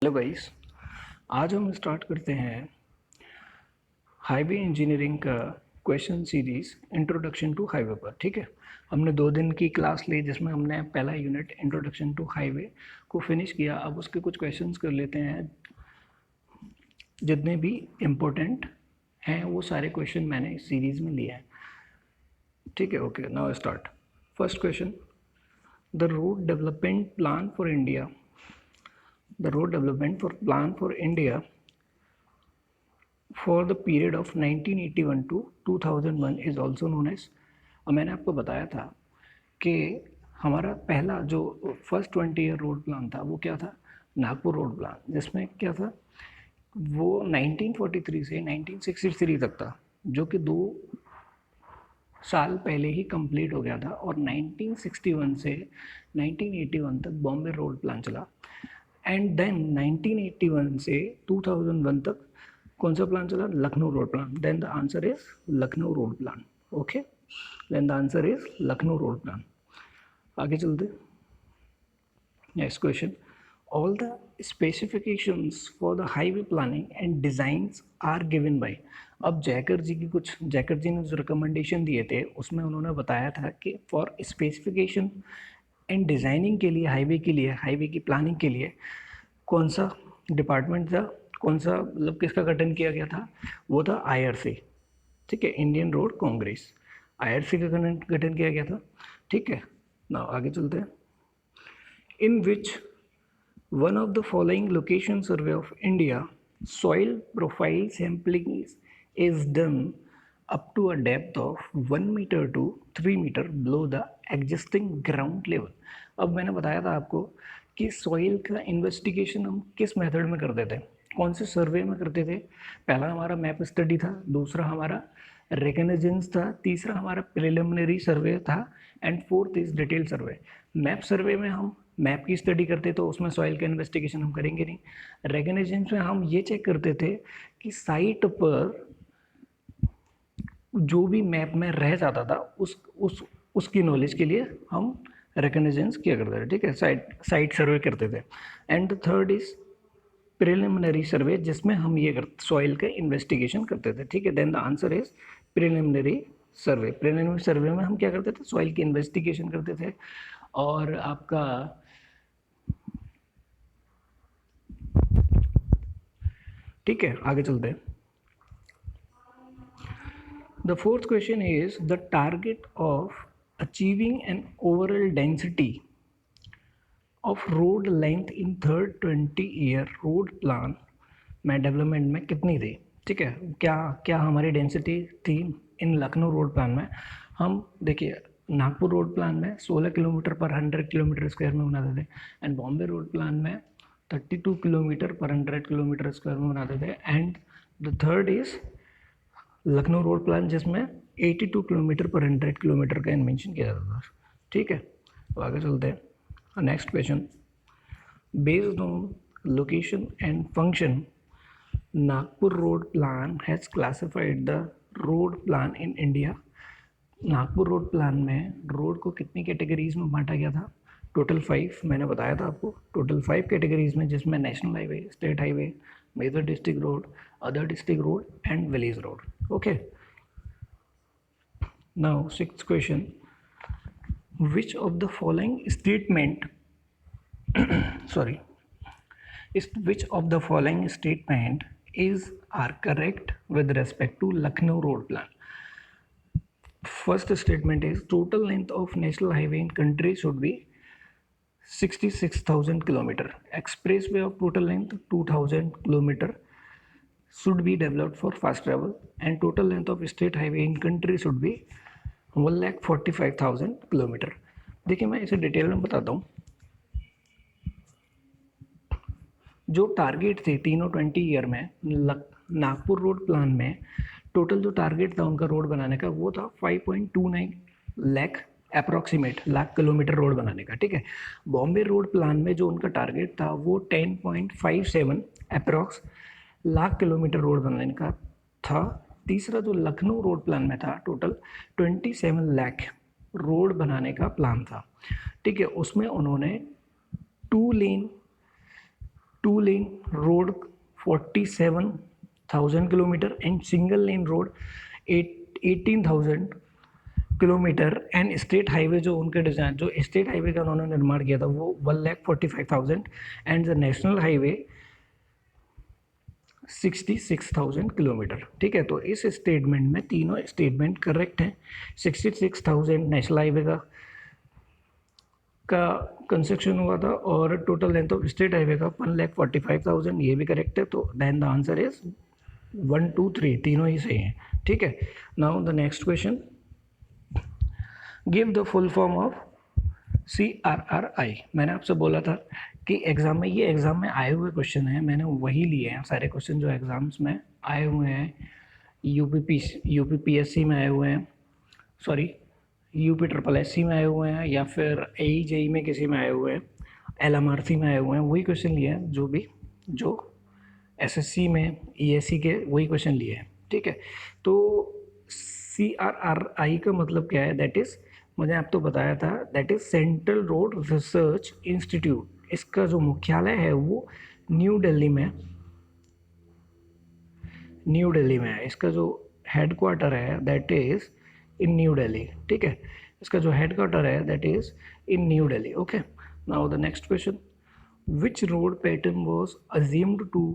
Hello guys, आज हम start करते हैं हाईवे इंजीनियरिंग का question series introduction to highway पर। ठीक है, हमने 2 दिन की क्लास ली जिसमें हमने पहला यूनिट इंट्रोडक्शन टू हाईवे को फिनिश किया। अब उसके कुछ क्वेश्चंस कर लेते हैं, जितने भी इम्पोर्टेंट हैं वो सारे क्वेश्चन मैंने इस सीरीज़ में लिए हैं। ठीक है, okay, now start. First question, the road development plan for India plan for India for the period of 1981 to 2001 is also known as। अब मैंने आपको बताया था कि हमारा पहला जो फर्स्ट 20 ईयर रोड प्लान था वो क्या था, नागपुर रोड प्लान, जिसमें क्या था वो 1943 से 1963 तक था, जो कि 2 साल पहले ही कंप्लीट हो गया था। और 1961 से 1981 तक बॉम्बे रोड प्लान चला। एंड देन 1981 से 2001 तक कौन सा प्लान चला? Lucknow road plan. Then the answer is Lucknow road plan. Okay, then the answer is Lucknow road plan. आगे चलते, next question, all the specifications for the highway planning and designs are given by. अब जयकर जी ने जो रिकमेंडेशन दिए थे उसमें उन्होंने बताया था कि फॉर स्पेसिफिकेशन एंड डिज़ाइनिंग के लिए, हाईवे की प्लानिंग के लिए कौन सा डिपार्टमेंट था, कौन सा मतलब किसका गठन किया गया था? वो था IRC। ठीक है, इंडियन रोड कांग्रेस, IRC का गठन किया गया था। ठीक है, ना आगे चलते हैं। In which one of the following location survey of India soil profile sampling is done up to a depth of 1 meter to 3 meter below the existing ground level। अब मैंने बताया था आपको कि सॉइल का इन्वेस्टिगेशन हम किस मेथड में करते थे, कौन से सर्वे में करते थे। पहला हमारा मैप स्टडी था, दूसरा हमारा रिकग्निजेंस था, तीसरा हमारा प्रिलिमिनरी सर्वे था, and fourth is detail survey. Map survey में हम मैप की स्टडी करते तो उसमें सॉइल का इन्वेस्टिगेशन हम करेंगे नहीं। रिकग्निजेंस में हम ये चेक करते थे कि साइट पर जो भी मैप में रह जाता था उसकी नॉलेज के लिए हम रिकग्निजेंस किया करते थे। ठीक है, साइट सर्वे करते थे। एंड थर्ड इज प्रिलिमिनरी सर्वे, जिसमें हम ये सॉइल का इन्वेस्टिगेशन करते थे। ठीक है, then the answer is preliminary survey. Preliminary survey में हम क्या करते थे? सॉइल की इन्वेस्टिगेशन करते थे। और आपका ठीक है, आगे चलते हैं। The fourth question is the target of achieving an overall density of road length in third 20-year road plan में डेवलपमेंट में कितनी थी? ठीक है, क्या क्या हमारी डेंसिटी थी इन लखनऊ रोड प्लान में? हम देखिए, नागपुर रोड प्लान में 16 किलोमीटर पर 100 किलोमीटर स्क्वायर में बनाते थे, एंड बॉम्बे रोड प्लान में 32 किलोमीटर पर 100 किलोमीटर स्क्वायर में बनाते थे। And the third is Lucknow road plan, जिसमें 82 किलोमीटर पर 100 किलोमीटर का इन्वेंशन किया जाता था। ठीक है, तो आगे चलते हैं। Next question, based on location and function Nagpur road plan has classified the road plan in India. Nagpur road plan में रोड को कितनी कैटेगरीज में बांटा गया था? टोटल 5। मैंने बताया था आपको, टोटल 5 कैटेगरीज में, जिसमें national highway, state highway, major district road, other district road and village road। okay, now sixth question, which of the following statement which of the following statement are correct with respect to Lucknow road plan? First statement is total length of national highway in country should be 66,000 kilometer, expressway of total length 2,000 kilometer should be developed for fast travel, and total length of state highway in country should be 1,45,000 kilometre. देखिए, मैं इसे detail में बताता हूँ। जो target थे तीनों 20 year में नागपुर रोड प्लान में, टोटल जो टारगेट था उनका रोड बनाने का वो था 5.29 lakh approximate lakh kilometre road बनाने का। ठीक है, बॉम्बे रोड प्लान में जो उनका टारगेट था वो 10.57 अप्रॉक्स लाख किलोमीटर रोड बनाने का था। तीसरा जो लखनऊ रोड प्लान में था, टोटल 27 लाख रोड बनाने का प्लान था। ठीक है, उसमें उन्होंने 2 लेन 2 lane road 47,000 kilometre and single lane road 18,000 kilometre and state highway जो उनके डिज़ाइन जो स्टेट हाईवे का उन्होंने निर्माण किया था वो 1,45,000 and the national highway 66,000 kilometre. ठीक है, तो इस स्टेटमेंट में तीनों स्टेटमेंट करेक्ट हैं। 66,000 नेशनल हाईवे का कंस्ट्रक्शन हुआ था और total length of state highway का 1,45,000, ये भी करेक्ट है। तो देन द आंसर इज 1 2 3 तीनों ही सही हैं। ठीक है, now the next question, give the full form of CRRI। मैंने आपसे बोला था कि एग्ज़ाम में ये एग्ज़ाम में आए हुए क्वेश्चन हैं, मैंने वही लिए हैं सारे क्वेश्चन जो एग्ज़ाम्स में आए हुए हैं। UPPSC में आए हुए हैं, सॉरी UPSSC में आए हुए हैं, या फिर AE में किसी में आए हुए हैं, LMRC में आए हुए हैं, वही क्वेश्चन लिए हैं जो SSC में ESC के वही क्वेश्चन लिए हैं। ठीक है, तो CRRI का मतलब क्या है? दैट इज़, मैंने आपको बताया था, that is central road research institute. इसका जो मुख्यालय है वो न्यू दिल्ली में है। इसका जो हेडक्वार्टर है that is in New Delhi. ठीक है, इसका जो हेडक्वार्टर है that is in New Delhi. Okay, now the next question, which road pattern was assumed to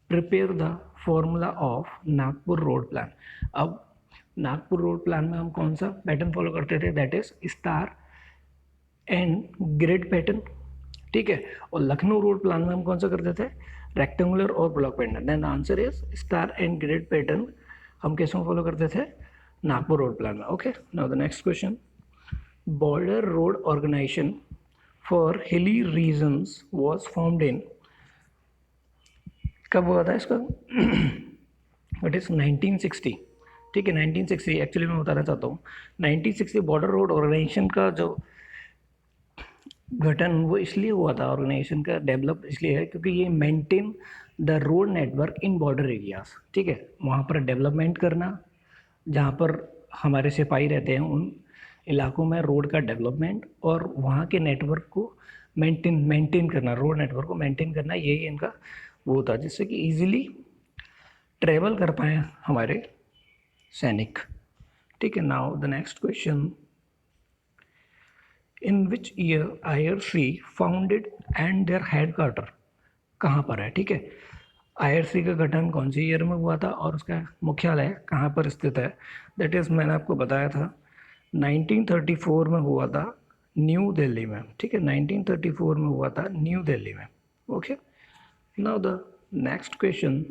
prepare the formula of Nagpur road plan. अब नागपुर रोड प्लान में हम कौन सा पैटर्न फॉलो करते थे? That is star and grid pattern. ठीक है, और लखनऊ रोड प्लान में हम कौन सा करते थे? रेक्टेंगुलर और block pattern. Then answer is star and grid pattern हम किस में फॉलो करते थे? नागपुर रोड प्लान में। Okay, now the next question, border road organisation for hilly regions was formed in, कब हुआ था इसका? It is 1960। ठीक है, 1960 एक्चुअली मैं बताना चाहता हूँ 1960 बॉर्डर रोड ऑर्गेनाइजेशन का जो गठन वो इसलिए हुआ था, ऑर्गेनाइजेशन का डेवलप इसलिए है क्योंकि ये maintain the road network in border areas. ठीक है, वहाँ पर डेवलपमेंट करना, जहाँ पर हमारे सिपाही रहते हैं उन इलाकों में रोड का डेवलपमेंट और वहाँ के नेटवर्क को मेंटेन करना, रोड नेटवर्क को मेंटेन करना, यही इनका वो था, जिससे कि इजीली ट्रेवल कर पाएँ हमारे सैनिक। ठीक है, now the next question, in which year IRC founded and their headquarter, कहाँ पर है? ठीक है, IRC का गठन कौन सी ईयर में हुआ था और उसका मुख्यालय कहाँ पर स्थित है? दैट इज़, मैंने आपको बताया था 1934 में हुआ था न्यू दिल्ली में। ठीक है, 1934 में हुआ था न्यू दिल्ली में। Okay, now the next question,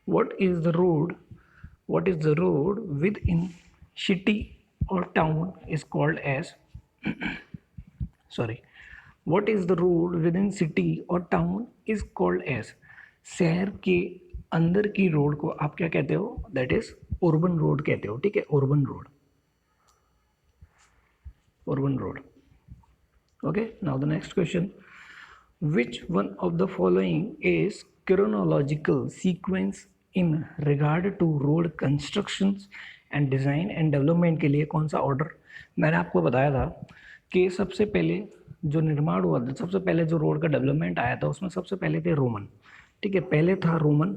what is the road within city or town is called as sorry, what is the road within city or town is called as, शहर के अंदर की रोड को आप क्या कहते हो? दैट इज अर्बन रोड कहते हो। ठीक है, urban road. Okay, now the next question, which one of the following is chronological sequence in regard to road constructions and design and development? के लिए कौन सा ऑर्डर? मैंने आपको बताया था कि सबसे पहले जो निर्माण हुआ था, सबसे पहले जो रोड का डेवलपमेंट आया था उसमें सबसे पहले थे रोमन। ठीक है, पहले था रोमन।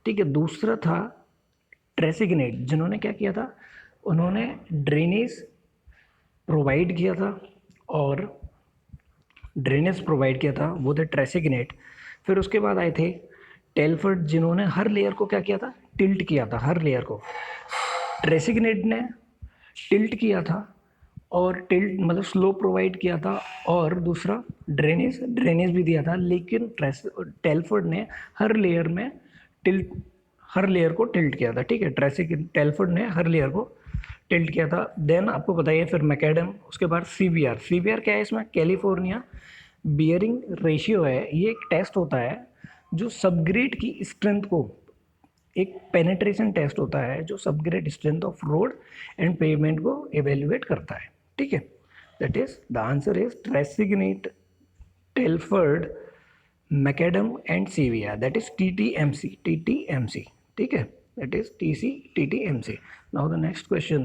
ठीक है, दूसरा था ट्रेसिग्नेट, जिन्होंने क्या किया था? उन्होंने ड्रेनेज प्रोवाइड किया था था, वो थे ट्रेसिग्नेट। फिर उसके बाद आए थे टेलफर्ड, जिन्होंने हर लेयर को क्या किया था? टिल्ट किया था, हर लेयर को। ट्रेसिग्नेट ने टिल्ट किया था और टिल्ट मतलब स्लोप प्रोवाइड किया था, और दूसरा ड्रेनेज भी दिया था, लेकिन टेलफर्ड ने हर लेयर को टिल्ट किया था। ठीक है, टेलफर्ड ने हर लेयर को टिल्ट किया था। देन आपको बताइए फिर मैकेडम, उसके बाद CBR क्या है? इसमें कैलिफोर्निया बियरिंग रेशियो है। ये एक टेस्ट होता है जो सबग्रेड की स्ट्रेंथ को, एक पेनेट्रेशन टेस्ट होता है जो subgrade strength of road and pavement को एवेल्युएट करता है। ठीक है, that is the answer is Tresaguet, Telford, macadam and CBR, that is TTMC। ठीक है, that is TTMC. Now the next question,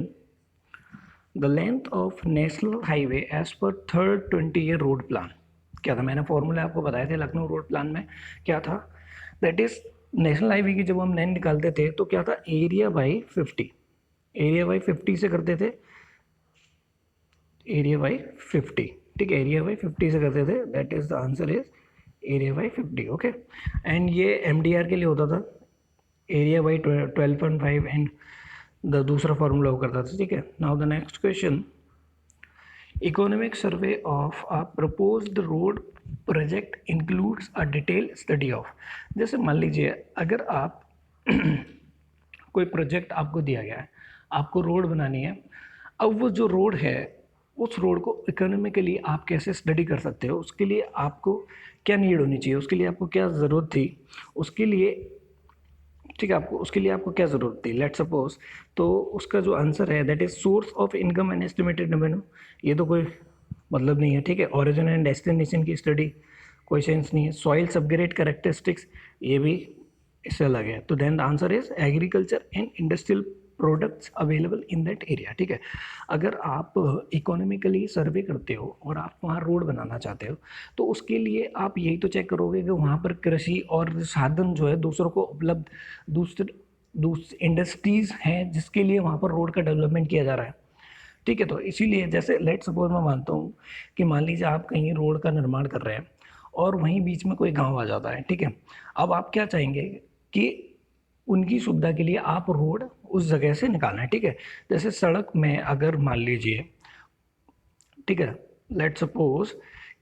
the length of national highway as per third 20-year road plan, क्या था, मैंने formula आपको बताए थे Lucknow road plan में क्या था, दैट इज नेशनल हाईवे की जब हम लाइन निकालते थे तो क्या था, एरिया बाई 50, एरिया बाई 50 से करते थे, एरिया बाई 50, ठीक है, एरिया बाई 50 से करते थे, that is the answer is area by 50, okay. And ये एमडीआर के लिए होता था, एरिया बाई 12.5 एंड द दूसरा फॉर्मूला वो करता था, ठीक है। Now the next question, economic survey of a proposed road project includes a detail study of, जैसे मान लीजिए अगर आप कोई प्रोजेक्ट आपको दिया गया है, आपको रोड बनानी है, अब वो जो रोड है उस रोड को इकोनॉमिकली आप कैसे स्टडी कर सकते हो, उसके लिए आपको क्या नीड होनी चाहिए, उसके लिए आपको क्या ज़रूरत थी, उसके लिए, ठीक है, आपको उसके लिए आपको क्या ज़रूरत थी, लेट सपोज, तो उसका जो आंसर है that is source of income and estimated revenue, ये तो कोई मतलब नहीं है, ठीक है। ओरिजिन एंड डेस्टिनेशन की स्टडी, कोई सेंस नहीं है। सॉइल सबग्रेड कैरेक्टरिस्टिक्स, ये भी इससे अलग है। तो then the answer is agriculture and industrial products available in that area, ठीक है। अगर आप इकोनॉमिकली सर्वे करते हो और आप वहाँ रोड बनाना चाहते हो तो उसके लिए आप यही तो चेक करोगे कि वहाँ पर कृषि और साधन जो है दूसरों को उपलब्ध, दूसरे इंडस्ट्रीज़ हैं जिसके लिए वहाँ पर रोड का डेवलपमेंट किया जा रहा है, ठीक है। तो इसीलिए जैसे लेट सपोज मैं मानता हूँ कि मान लीजिए आप कहीं रोड का निर्माण कर रहे हैं और वहीं बीच में कोई गांव आ जाता है, ठीक है। अब आप क्या चाहेंगे कि उनकी सुविधा के लिए आप रोड उस जगह से निकालना है, ठीक है। जैसे सड़क में अगर मान लीजिए, ठीक है, लेट सपोज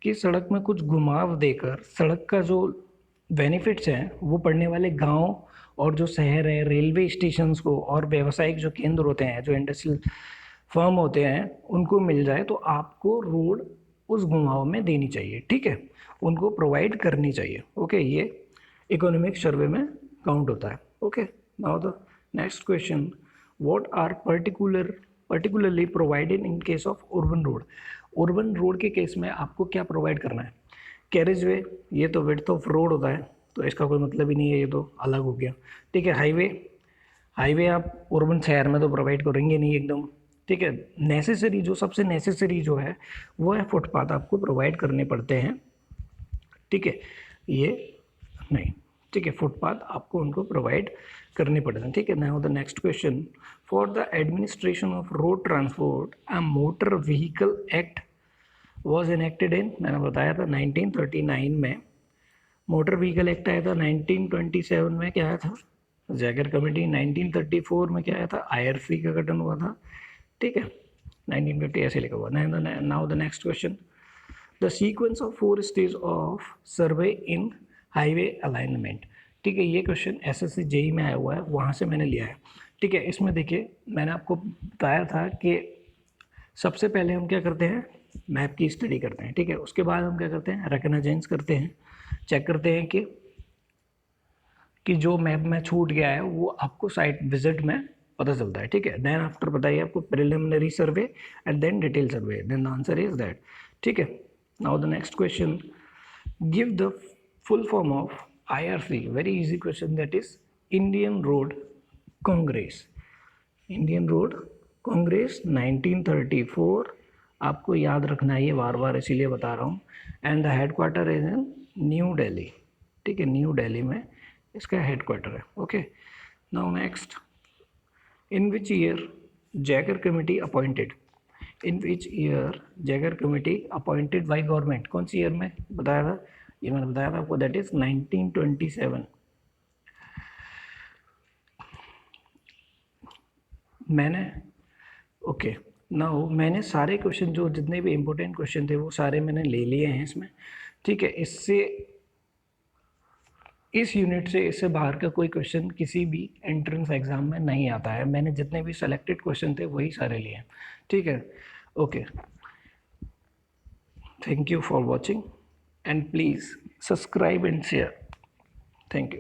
कि सड़क में कुछ घुमाव देकर सड़क का जो बेनिफिट्स हैं वो पड़ने वाले गांव और जो शहर है, रेलवे स्टेशंस को और व्यावसायिक जो केंद्र होते हैं, जो इंडस्ट्रियल फर्म होते हैं, उनको मिल जाए तो आपको रोड उस घुमाव में देनी चाहिए, ठीक है, उनको प्रोवाइड करनी चाहिए, ओके। ये इकोनॉमिक सर्वे में काउंट होता है, okay. Now the next question, what are particularly provided in case of urban road, urban road के केस में आपको क्या प्रोवाइड करना है, कैरेज वे, ये तो विड्थ ऑफ रोड होता है तो इसका कोई मतलब ही नहीं है, ये तो अलग हो गया, ठीक है। हाईवे, हाईवे आप अर्बन शहर में तो प्रोवाइड करेंगे नहीं एकदम, ठीक है। नेसेसरी, जो सबसे नेसेसरी जो है वो है फुटपाथ, आपको प्रोवाइड करने पड़ते हैं, ठीक है, ये नहीं, ठीक है, फुटपाथ आपको उनको प्रोवाइड करने पड़ते हैं, ठीक है। Now the next question, for the administration of road transport a motor vehicle act was enacted इन, मैंने बताया था 1939 में मोटर व्हीकल एक्ट आया था, 1927 में क्या आया था, जैगर कमेटी, 1934 में क्या आया था, आईआरसी का गठन हुआ था, ठीक है, 1950 ऐसे लिखा हुआ। Now the next question, the sequence of 4 stage of survey in highway alignment, ठीक है। ये क्वेश्चन एसएससी जेई में आया हुआ है, वहाँ से मैंने लिया है, ठीक है। इसमें देखिए मैंने आपको बताया था कि सबसे पहले हम क्या करते हैं, मैप की स्टडी करते हैं, ठीक है। उसके बाद हम क्या करते हैं, रिकग्नाइजेंस करते हैं, चेक करते हैं कि जो मैप में छूट गया है वो आपको साइट विजिट में पता चलता है, ठीक है। देन आफ्टर बताइए आपको preliminary survey and then detail survey, then the answer is that, ठीक है। Now the next question, give the full form of IRC, very easy question, that is Indian road congress, Indian road congress 1934, आपको याद रखना है, ये बार बार इसीलिए बता रहा हूँ। And the headquarter is in New Delhi, ठीक है, न्यू दिल्ली में इसका हेडक्वार्टर है, okay. Now next, in which year Jaeger committee appointed, in which year Jaeger committee appointed by government, कौन सी ईयर में बताया था, ये मैंने बताया था आपको, दैट इज 1927। मैंने, ओके, नाउ मैंने सारे क्वेश्चन, जो जितने भी इंपॉर्टेंट क्वेश्चन थे वो सारे मैंने ले लिए हैं इसमें, ठीक है। इससे, इस यूनिट से, इससे बाहर का कोई क्वेश्चन किसी भी एंट्रेंस एग्जाम में नहीं आता है, मैंने जितने भी सेलेक्टेड क्वेश्चन थे वही सारे लिए हैं, ठीक है, okay. Thank you for watching and please subscribe and share, thank you.